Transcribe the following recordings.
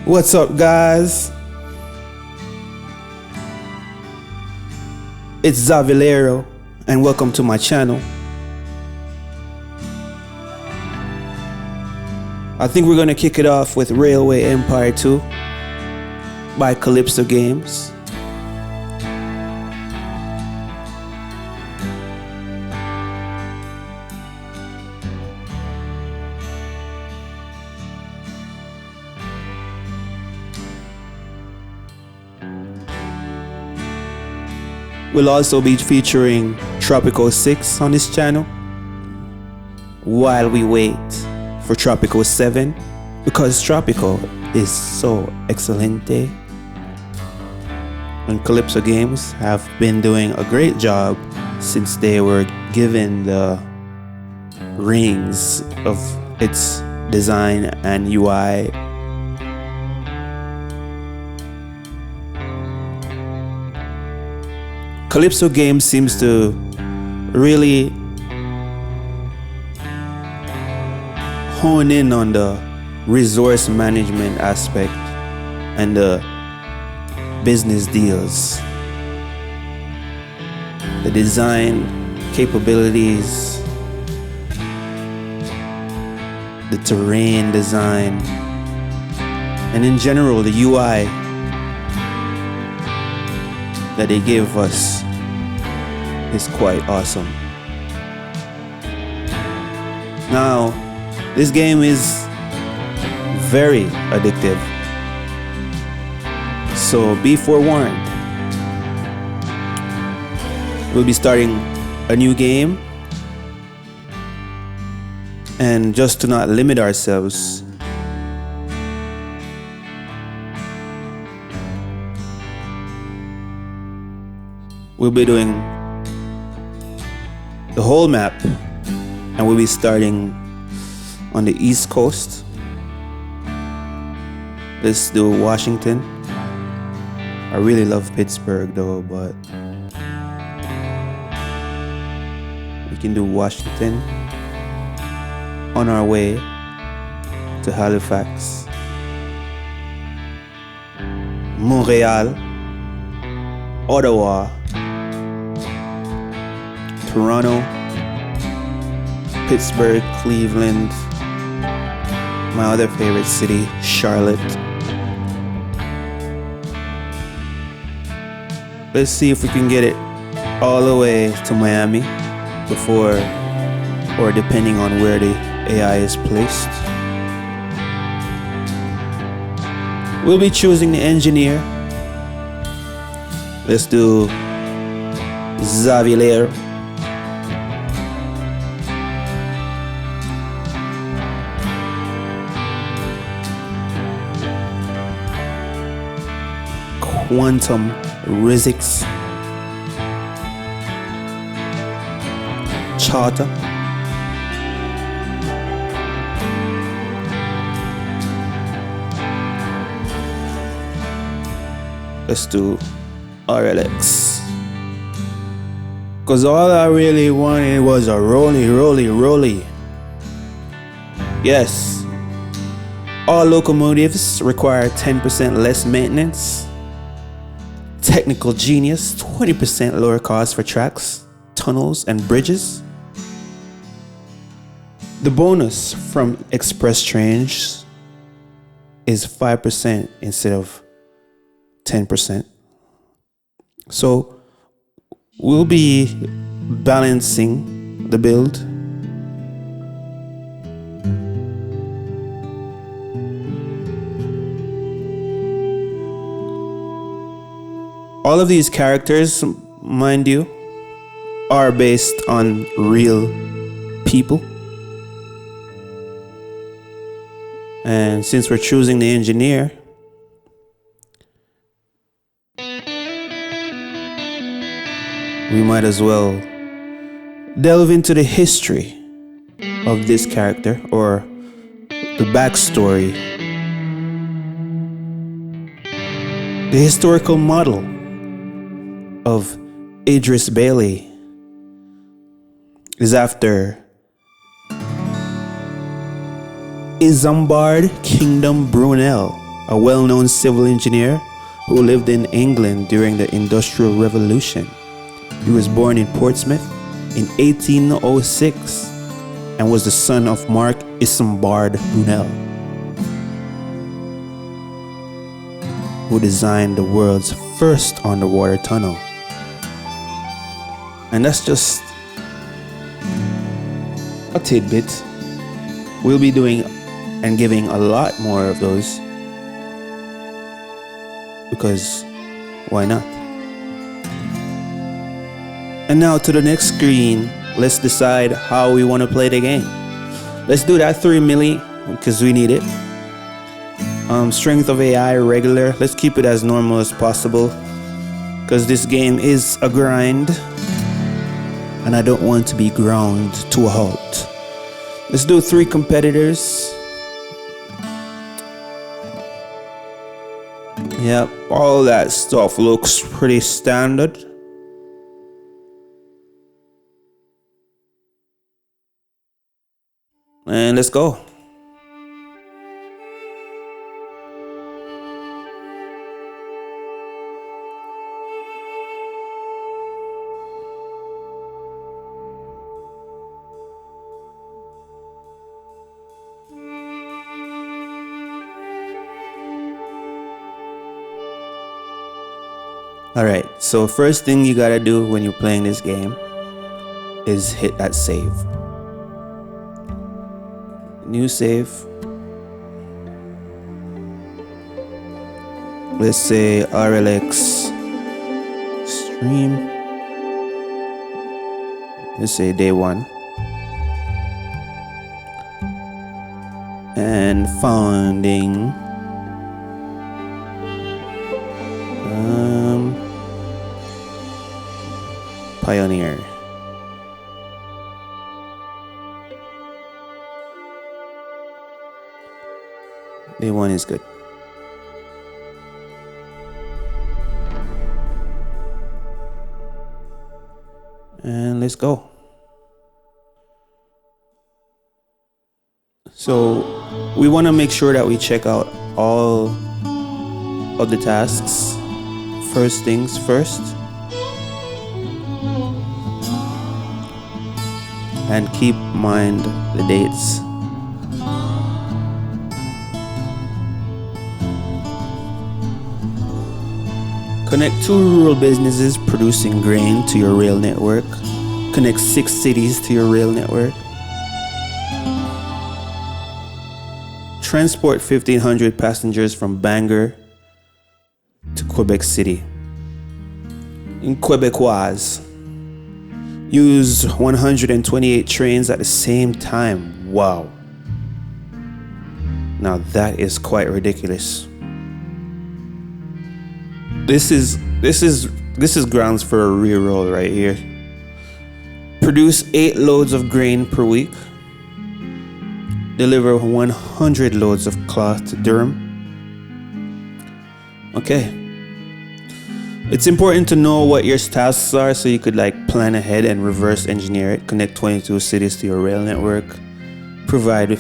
What's up, guys? It's Xavileiro, and welcome to my channel. I think we're gonna kick it off with Railway Empire 2 by Calypso Games. We'll also be featuring Tropico 6 on this channel while we wait for Tropico 7, because Tropico is so excelente. And Calypso Games have been doing a great job since they were given the reins of its design and UI. Calypso Games seems to really hone in on the resource management aspect and the business deals. The design capabilities, the terrain design, and in general the UI that they gave us is quite awesome. Now, this game is very addictive, so be forewarned. We'll be starting a new game, and just to not limit ourselves, we'll be doing the whole map, and we'll be starting on the East Coast. Let's do Washington. I really love Pittsburgh though, but we can do Washington on our way to Halifax, Montreal, Ottawa, Toronto, Pittsburgh, Cleveland, my other favorite city, Charlotte. Let's see if we can get it all the way to Miami before, or depending on where the AI is placed. We'll be choosing the engineer. Let's do Xavileiro. Quantum Physics Charter. Let's do RLX, cause all I really wanted was a rolly. Yes, all locomotives require 10% less maintenance. Technical genius, 20% lower cost for tracks, tunnels, and bridges. The bonus from express trains is 5% instead of 10%. So we'll be balancing the build. All of these characters, mind you, are based on real people. And since we're choosing the engineer, we might as well delve into the history of this character, or the backstory, the historical model of Idris Bailey is after Isambard Kingdom Brunel, a well-known civil engineer who lived in England during the Industrial Revolution. He was born in Portsmouth in 1806 and was the son of Mark Isambard Brunel, who designed the world's first underwater tunnel. And that's just a tidbit. We'll be doing and giving a lot more of those, because why not? And now to the next screen, let's decide how we want to play the game. Let's do that 3 milli because we need it. Strength of AI regular. Let's keep it as normal as possible because this game is a grind and I don't want to be ground to a halt. Let's do 3 competitors. Yep, all that stuff looks pretty standard. And let's go. Alright, so first thing you gotta do when you're playing this game is hit that save. New save. Let's say RLX stream. Let's say day 1. And founding. Pioneer. Day 1 is good. And let's go. So we want to make sure that we check out all of the tasks. First things first. And keep in mind the dates. Connect 2 rural businesses producing grain to your rail network. Connect 6 cities to your rail network. Transport 1,500 passengers from Bangor to Quebec City. In Quebecois. Use 128 trains at the same time. Wow. Now that is quite ridiculous. This is grounds for a reroll right here. Produce 8 loads of grain per week. Deliver 100 loads of cloth to Durham. Okay. It's important to know what your tasks are so you could plan ahead and reverse engineer it. Connect 22 cities to your rail network. Provide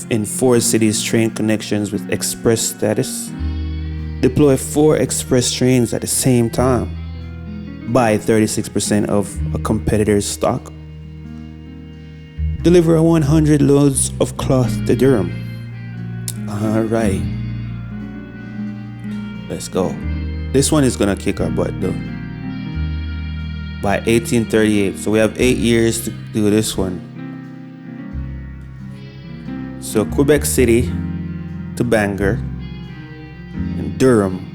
in 4 cities train connections with express status. Deploy 4 express trains at the same time. Buy 36% of a competitor's stock. Deliver 100 loads of cloth to Durham. Alright. Let's go. This one is gonna kick our butt though. By 1838. So we have 8 years to do this one. So Quebec City to Bangor and Durham.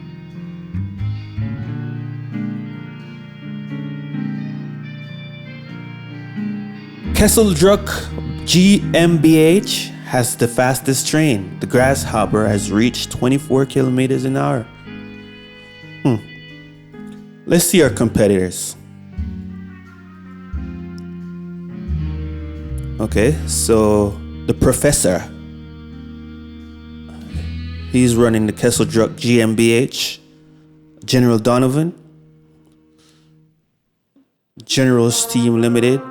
Kesseldruck GmbH has the fastest train. The Grasshopper has reached 24 kilometers an hour. Let's see our competitors. Okay, so the Professor. He's running the Kesseldruck GmbH. General Donovan. General Steam Limited.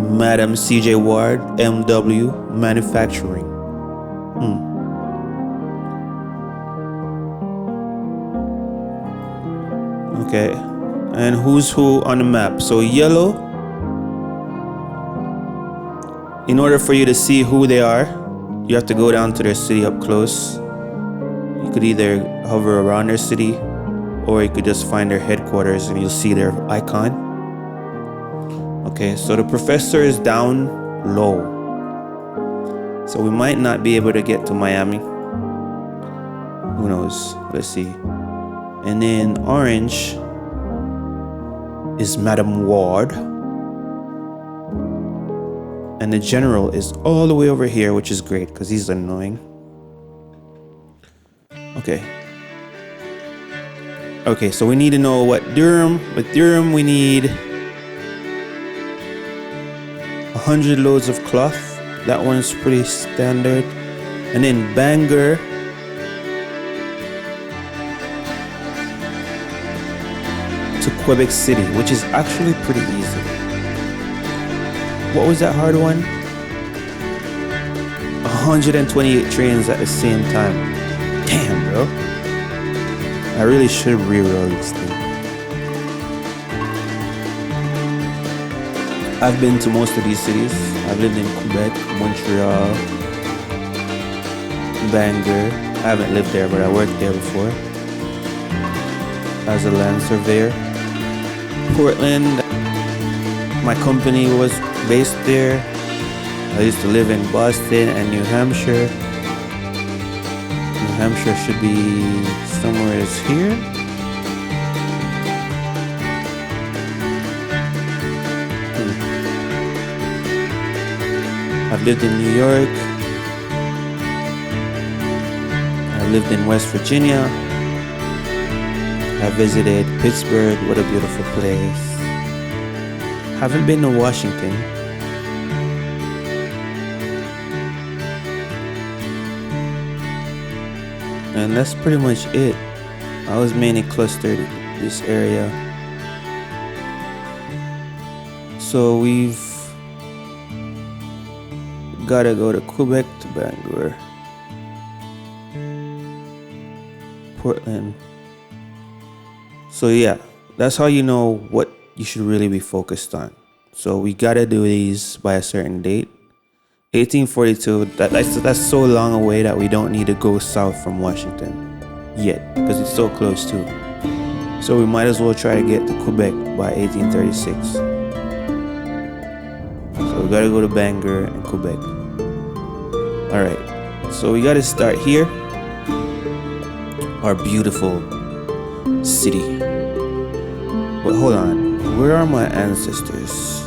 Madam CJ Ward, MW Manufacturing. Okay, and who's who on the map? So yellow, in order for you to see who they are, you have to go down to their city up close. You could either hover around their city, or you could just find their headquarters and you'll see their icon. Okay, so the professor is down low, so we might not be able to get to Miami. Who knows? Let's see. And then orange is Madam Ward, and the general is all the way over here, which is great because he's annoying. Okay, so we need to know what Durham. With Durham, we need 100 loads of cloth. That one's pretty standard. And then Bangor to Quebec City, which is actually pretty easy. What was that hard one? 128 trains at the same time. Damn, bro. I really should reroll this thing. I've been to most of these cities. I've lived in Quebec, Montreal, Bangor. I haven't lived there, but I worked there before as a land surveyor. Portland, my company was based there. I used to live in Boston and New Hampshire. New Hampshire should be somewhere is here. I've lived in New York. I've lived in West Virginia. I visited Pittsburgh. What a beautiful place. Haven't been to Washington. And that's pretty much it. I was mainly clustered in this area. So we've gotta go to Quebec to Bangor, Portland. So yeah, that's how you know what you should really be focused on. So we gotta do these by a certain date. 1842, that's so long away that we don't need to go south from Washington yet, because it's so close too. So we might as well try to get to Quebec by 1836. So we gotta go to Bangor and Quebec. Alright, so we gotta start here. Our beautiful city. But hold on, where are my ancestors?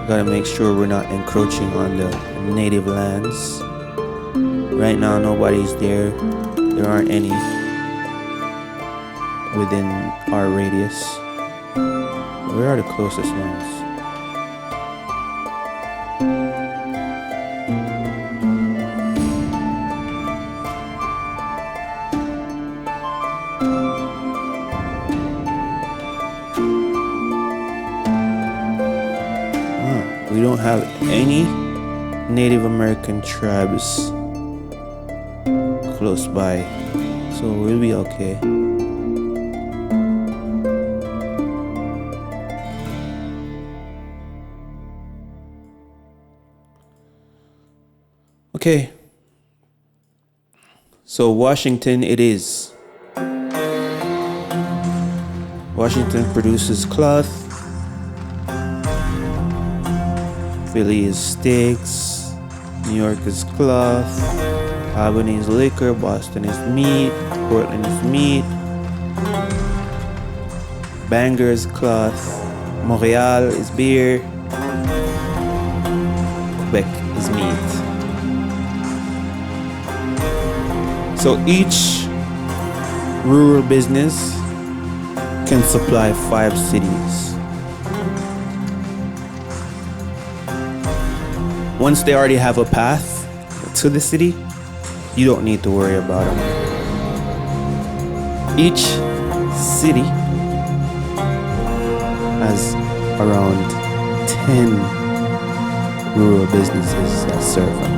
Gotta make sure we're not encroaching on the native lands. Right now, nobody's there. There aren't any within our radius. Where are the closest ones? We don't have any Native American tribes close by, so we'll be okay. Okay, so Washington it is. Washington produces cloth. Philly is steaks, New York is cloth, Albany is liquor, Boston is meat, Portland is meat, Bangor is cloth, Montreal is beer, Quebec is meat. So each rural business can supply 5 cities. Once they already have a path to the city, you don't need to worry about them. Each city has around 10 rural businesses that serve them.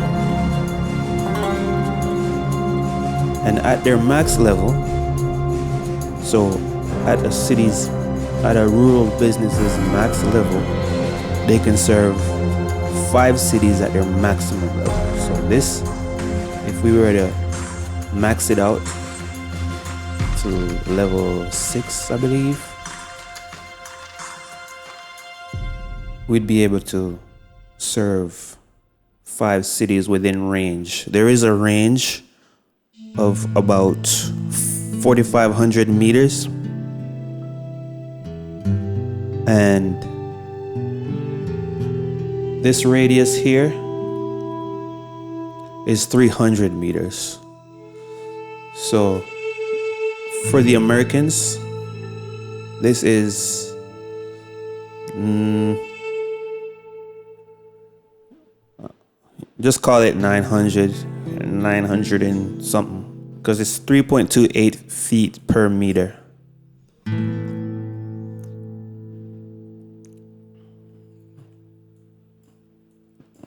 And at their max level, so at a rural business's max level, they can serve 5 cities at their maximum level. So this, if we were to max it out to level 6, I believe, we'd be able to serve 5 cities within range. There is a range of about 4,500 meters, and this radius here is 300 meters. So for the Americans, this is just call it 900 and something, because it's 3.28 feet per meter.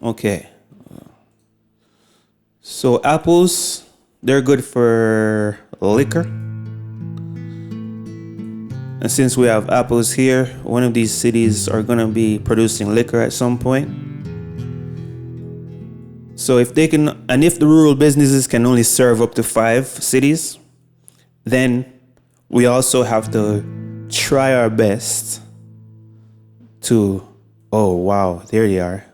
Okay. So apples, they're good for liquor. And since we have apples here, one of these cities are going to be producing liquor at some point. So if they can, and if the rural businesses can only serve up to 5 cities, then we also have to try our best to, oh wow, there they are.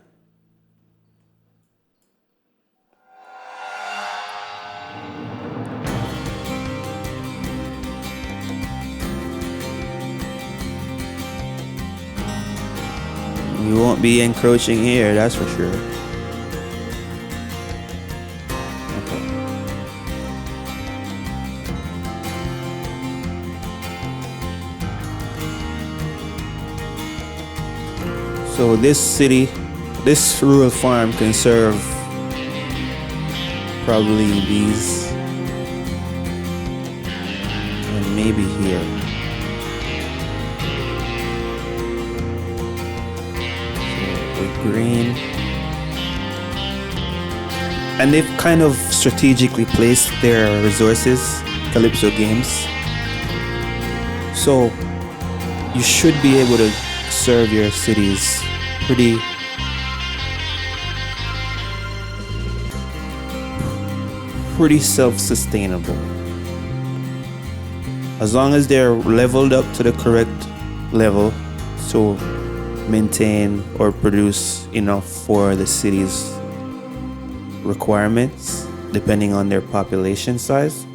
We won't be encroaching here, that's for sure. So this city, this rural farm can serve probably these, and maybe here. So with green. And they've kind of strategically placed their resources, Calypso Games. So you should be able to serve your cities pretty self-sustainable, as long as they're leveled up to the correct level to maintain or produce enough for the city's requirements depending on their population size.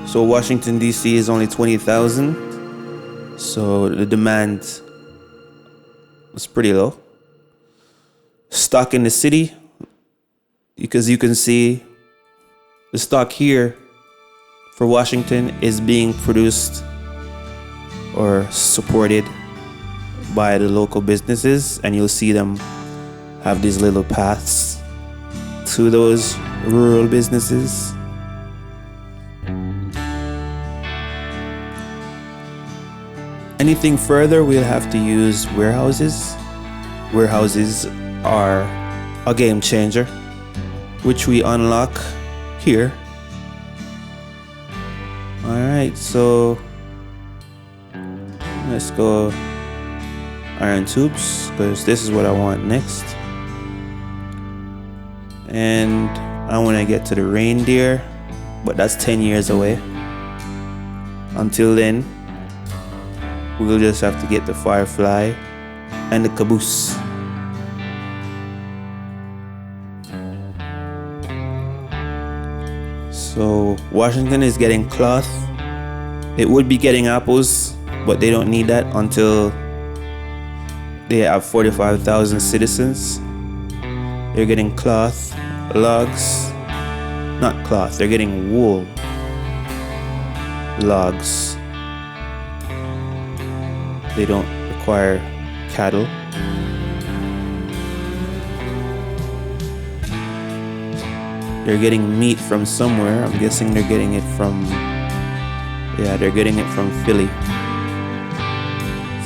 So Washington DC is only 20,000, so the demand is pretty low. Stock in the city, because you can see the stock here for Washington is being produced or supported by the local businesses, and you'll see them have these little paths to those rural businesses. Anything further, we'll have to use warehouses. Warehouses are a game changer, which we unlock here. Alright, so let's go iron tubes, because this is what I want next. And I want to get to the reindeer, but that's 10 years away. Until then, we'll just have to get the firefly and the caboose. So Washington is getting cloth. It would be getting apples, but they don't need that until they have 45,000 citizens. They're getting cloth, logs, not cloth, they're getting wool, logs. They don't require cattle. They're getting meat from somewhere. I'm guessing they're getting it from, yeah, they're getting it from Philly.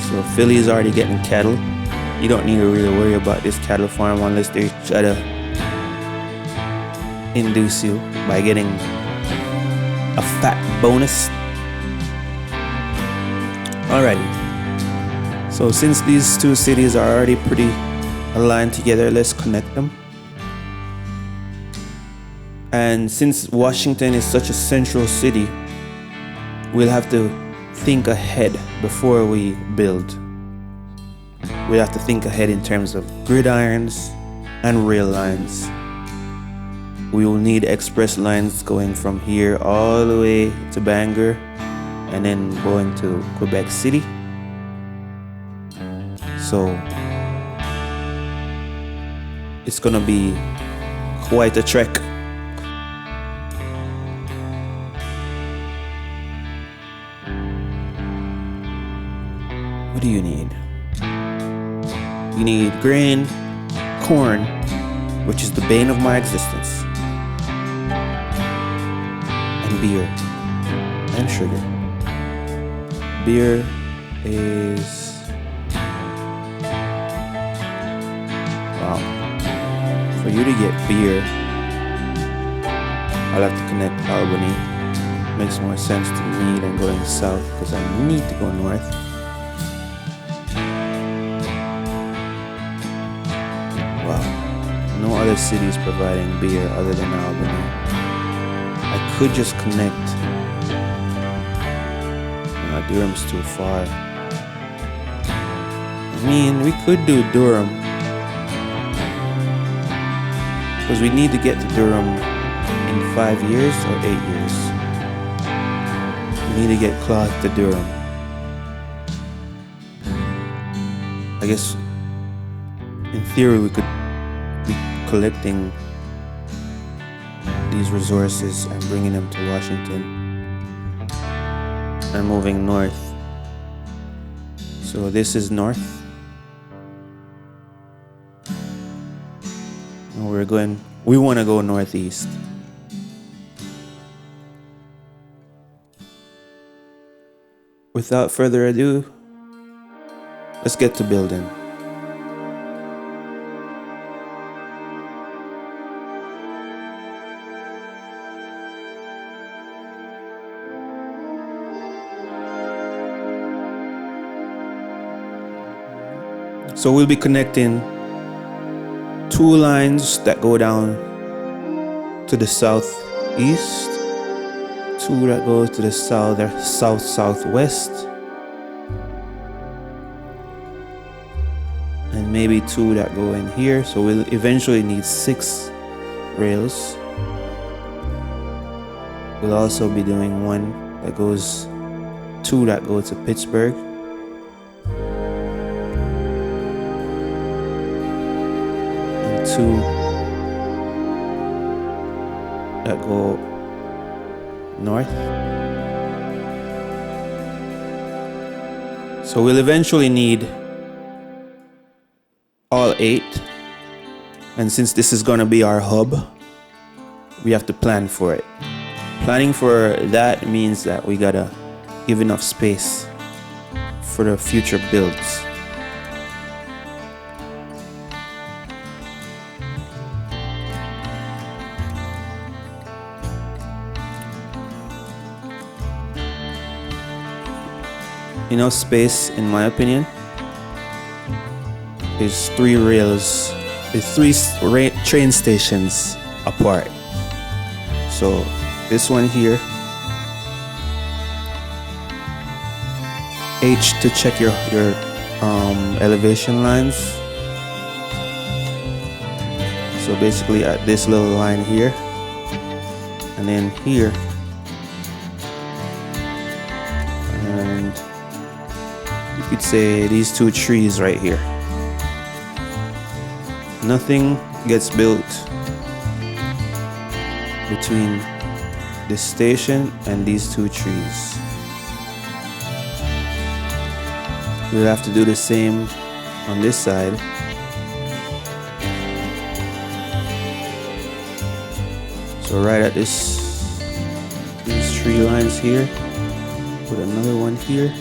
So Philly is already getting cattle. you don't need to really worry about this cattle farm unless they try to induce you by getting a fat bonus. Alrighty. So since these two cities are already pretty aligned together, let's connect them. And since Washington is such a central city, we'll have to think ahead before we build. We'll have to think ahead in terms of gridirons and rail lines. We will need express lines going from here all the way to Bangor and then going to Quebec City. So it's gonna be quite a trek. What do you need? You need grain, corn, which is the bane of my existence, and beer and sugar. Beer is wow. For you to get beer, I'll have to connect Albany. Makes more sense to me than going south because I need to go north. No other cities providing beer other than Albany. I could just connect. Durham's too far. I mean, we could do Durham, because we need to get to Durham in 5 years or 8 years. We need to get cloth to Durham. I guess in theory we could be collecting these resources and bringing them to Washington and moving north. So this is north, and we want to go northeast. Without further ado, let's get to building. So we'll be connecting two lines that go down to the southeast, two that go to the south-southwest, and maybe two that go in here. So we'll eventually need 6 rails. We'll also be doing two that go to Pittsburgh. Two that go north. So we'll eventually need all 8, and since this is going to be our hub, we have to plan for it. Planning for that means that we gotta give enough space for the future builds. Enough space, in my opinion, is 3 rails, is 3 train stations apart. So this one here, H to check your elevation lines. So basically at this little line here, and then here, and you could say these 2 trees right here. Nothing gets built between this station and these 2 trees. We'll have to do the same on this side. So right at these 3 lines here, put another one here.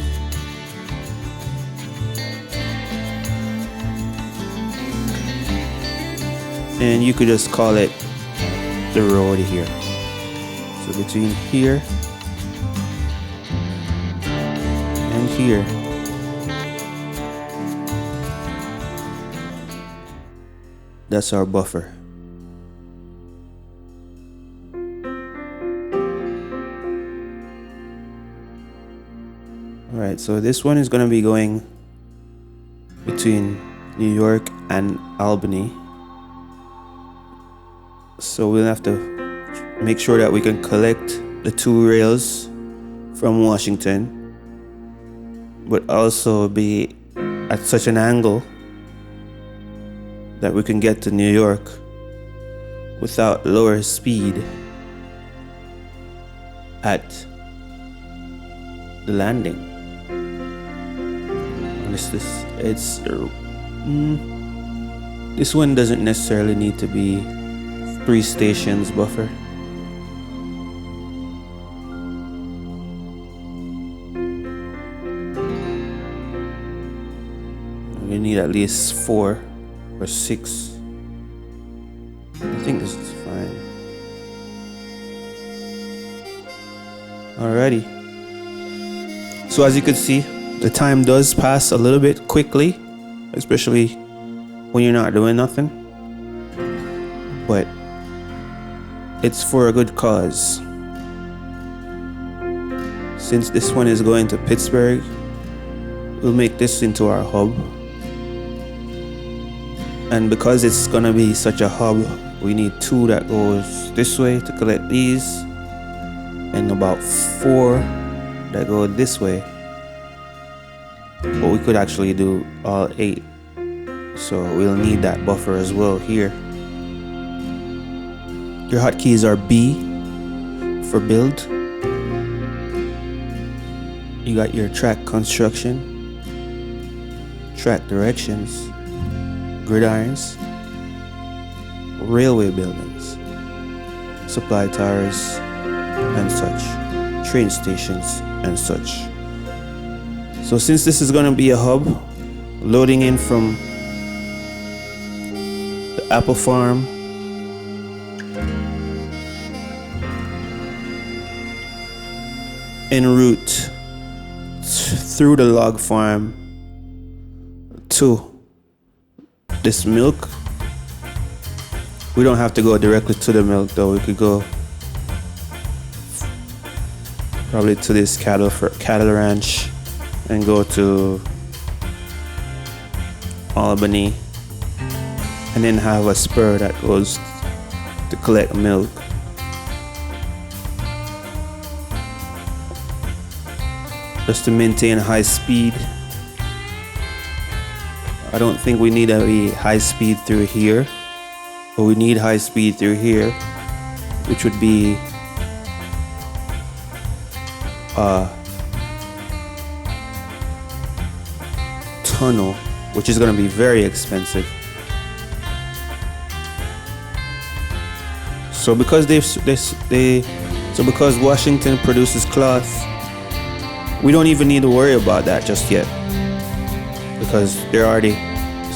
and you could just call it the road here. So between here and here, that's our buffer. Alright, so this one is going to be going between New York and Albany. So we'll have to make sure that we can collect the 2 rails from Washington, but also be at such an angle that we can get to New York without lower speed at the landing. This one doesn't necessarily need to be 3 stations buffer. We need at least 4 or 6. I think this is fine. Alrighty. So as you can see, the time does pass a little bit quickly, especially when you're not doing nothing. But it's for a good cause. Since this one is going to Pittsburgh, we'll make this into our hub. And because it's gonna be such a hub, we need 2 that goes this way to collect these, and about 4 that go this way. But we could actually do all 8, so we'll need that buffer as well here. Your hotkeys are B for build. You got your track construction, track directions, gridirons, railway buildings, supply towers and such, train stations and such. So since this is going to be a hub, loading in from the apple farm, en route through the log farm to this milk. We don't have to go directly to the milk though. We could go probably to this cattle ranch and go to Albany, and then have a spur that goes to collect milk. Just to maintain high speed. I don't think we need a high speed through here, but we need high speed through here, which would be tunnel, which is going to be very expensive. So because because Washington produces cloth, we don't even need to worry about that just yet, because they're already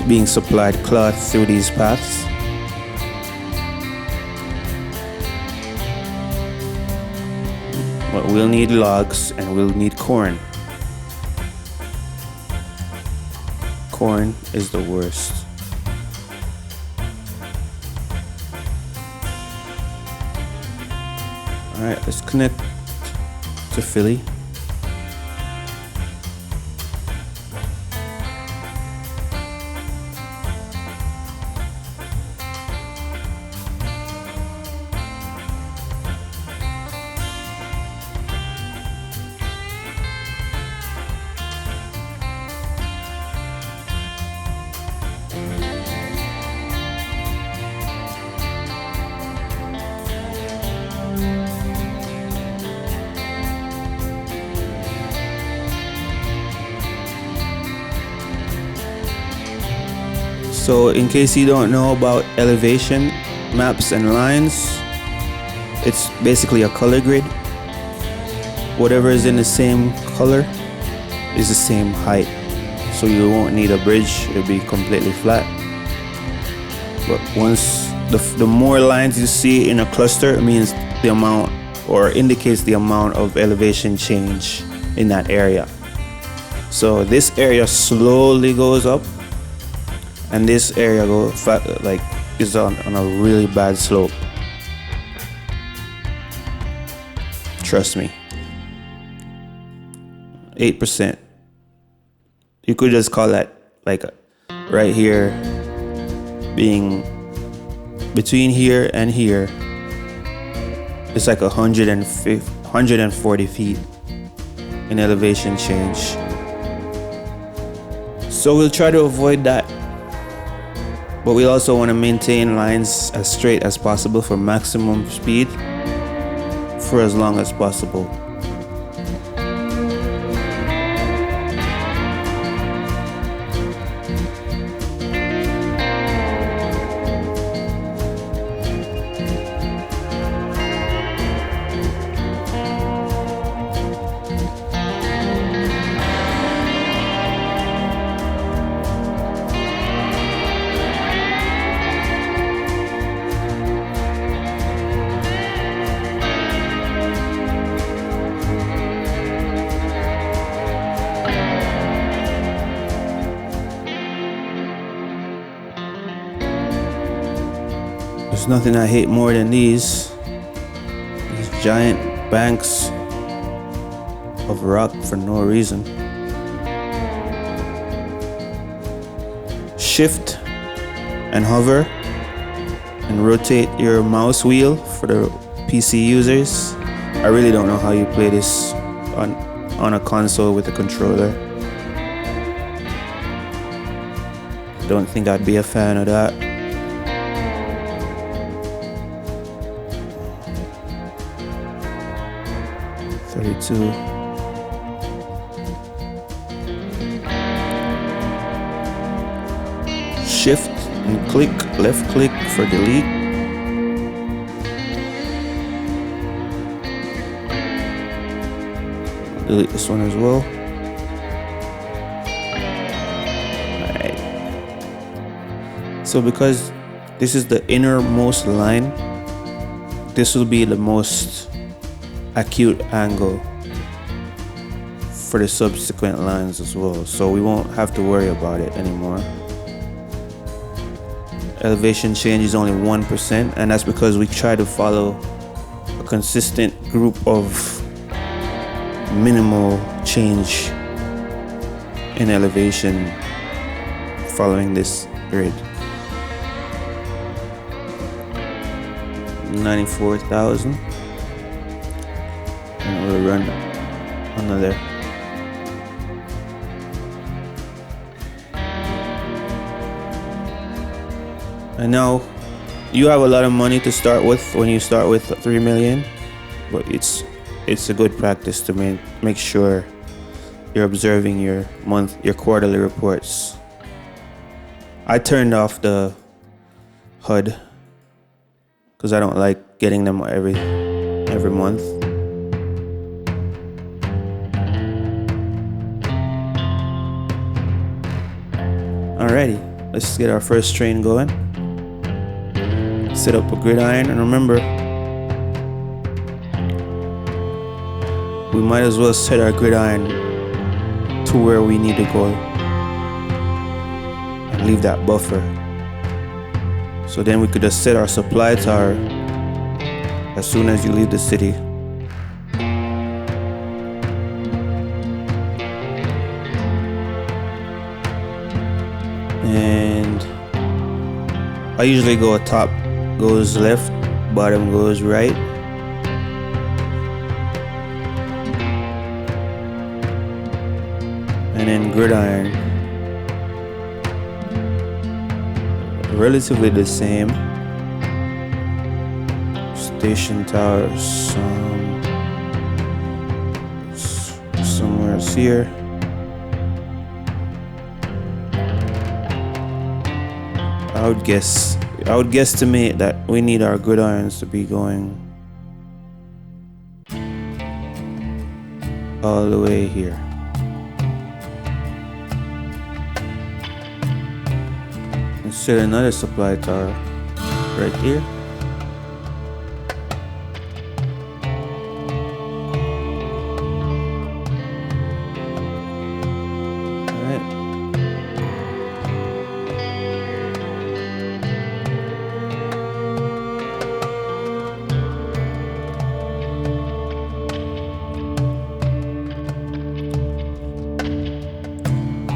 being supplied cloth through these paths. But we'll need logs and we'll need corn. Corn is the worst. Alright, let's connect to Philly. So in case you don't know about elevation maps and lines, it's basically a color grid. Whatever is in the same color is the same height. So you won't need a bridge, it'll be completely flat. But once The more lines you see in a cluster, it means the amount, or indicates the amount of elevation change in that area. So this area slowly goes up, and this area is on a really bad slope. Trust me. 8%. You could just call that like right here being between here and here. It's like 140 feet in elevation change. So we'll try to avoid that. But we also want to maintain lines as straight as possible for maximum speed for as long as possible. There's nothing I hate more than these giant banks of rock for no reason. Shift and hover and rotate your mouse wheel for the PC users. I really don't know how you play this on a console with a controller. Don't think I'd be a fan of that. Shift and click, left click for delete. Delete this one as well. Alright. So because this is the innermost line, this will be the most acute angle for the subsequent lines as well, so we won't have to worry about it anymore. Elevation change is only 1%, and that's because we try to follow a consistent group of minimal change in elevation following this grid. 94,000. And we'll run another. And now you have a lot of money to start with when you start with 3 million, but it's a good practice to make sure you're observing your quarterly reports. I turned off the HUD because I don't like getting them every month. Alrighty, let's get our first train going. Set up a gridiron, and remember, we might as well set our gridiron to where we need to go and leave that buffer. So then we could just set our supply tower as soon as you leave the city. And I usually go top goes left, bottom goes right. And then gridiron, relatively the same. Station towers, somewhere here. I would guesstimate that we need our gridirons to be going all the way here. Let's set another supply tower right here.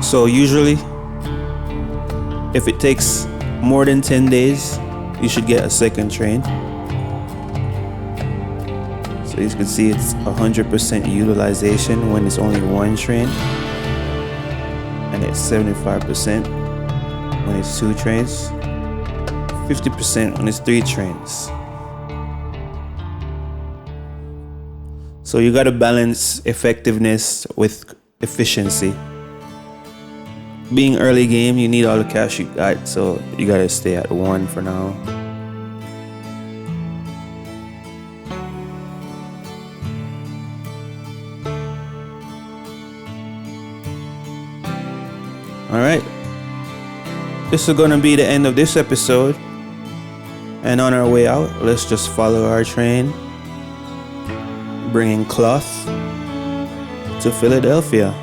So usually, if it takes more than 10 days, you should get a second train. So you can see it's 100% utilization when it's only one train, and it's 75% when it's 2 trains, 50% when it's 3 trains. So you gotta balance effectiveness with efficiency. Being early game, you need all the cash you got, so you gotta stay at 1 for now. Alright, this is gonna be the end of this episode, and on our way out, let's just follow our train, bringing cloth to Philadelphia.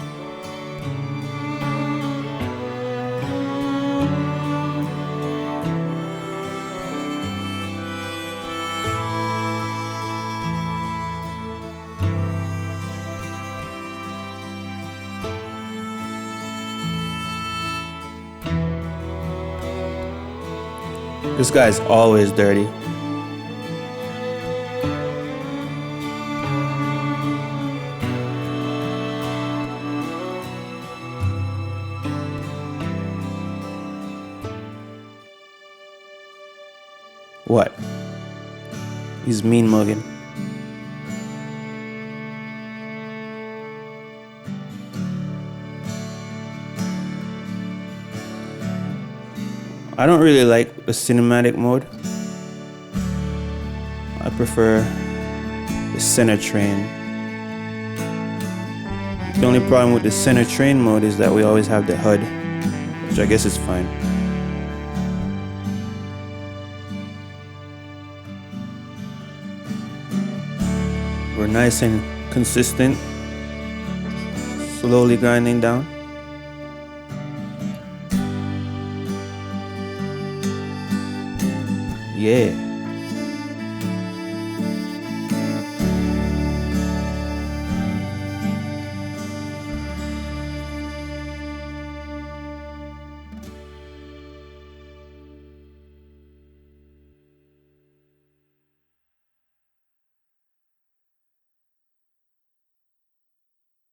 This guy's always dirty. What? He's mean mugging. I don't really like the cinematic mode. I prefer the center train. The only problem with the center train mode is that we always have the HUD, which I guess is fine. We're nice and consistent, slowly grinding down. Yeah.